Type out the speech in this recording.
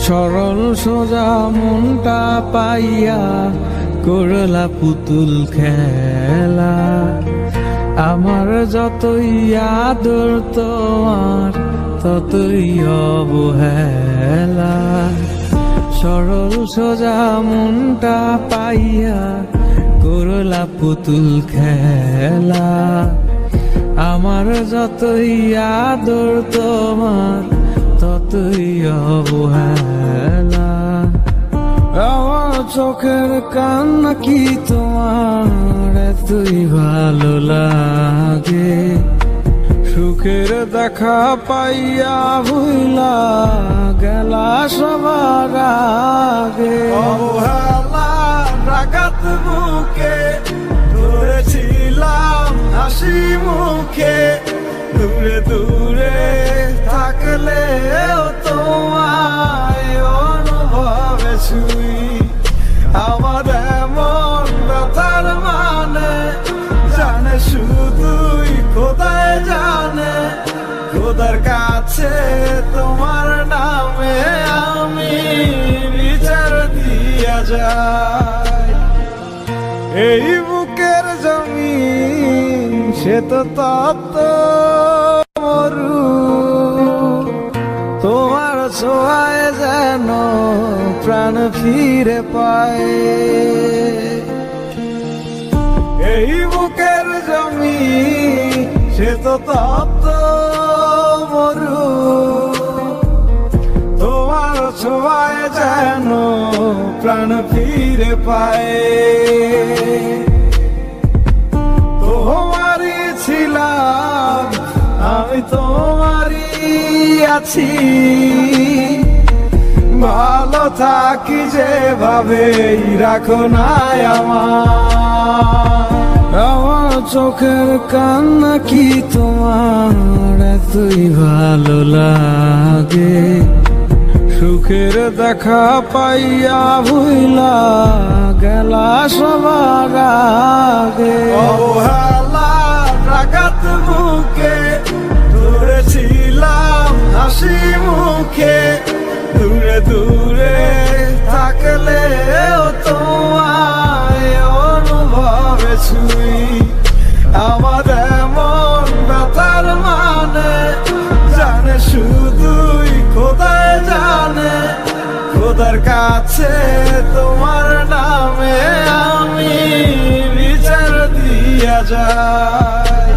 সরল সোজা মনটা পাইয়া করলা পুতুল খেলা। আমার যতই আদর তোমার ততই অবহেলা। সরল সোজা মনটা পাইয়া করলা পুতুল খেলা। আমার যতই আদর তোমার ততই অবহেলা। আমার চোখের কান্না কি তোমার এতই ভালো লাগে? সুখের দেখা পাইয়া ভুলা গেলা সবার আগে। অবহেলা রাগাত বুকে ধরেছিলাম হাসি মুখে। দূরে দূরে থাকলেও তোমায় অনুভবে ছুই। আমার এমন ব্যথার মানে জানে শুধুই খোদায় জানে। খোদার কাছে তোমার নামে আমি বিচার দিয়া যাই। এই বুকের জমিন সে তো তত্ত্ব মরু। তোমার ছোঁয়ায় যেন প্রাণ ফিরে পায়। এই বুকের জমিন সে তো তত্ত্ব মরু। তোমার ছোঁয়ায় যেন প্রাণ ফিরে পায়। তোমারই ছিলাম আমি তোমারই আছি। ভালো থাকি যেভাবে রাখো না আমার চোখের কান্না কি তোমার এতই ভালো লাগে? সুখের দেখা পাইয়া ভুলা গেলা সবার আগে। অবহেলা রাগাত বুকে ধরেছিলাম হাসি মুখে। দূরে দূরে থাকলেও তোমায় অনুভবে ছুই। আমার এমন ব্যথার মানে জানে শুধুই খোদায় জানে। খোদার কাছে তোমার নামে আমি বিচার দিয়া যাই।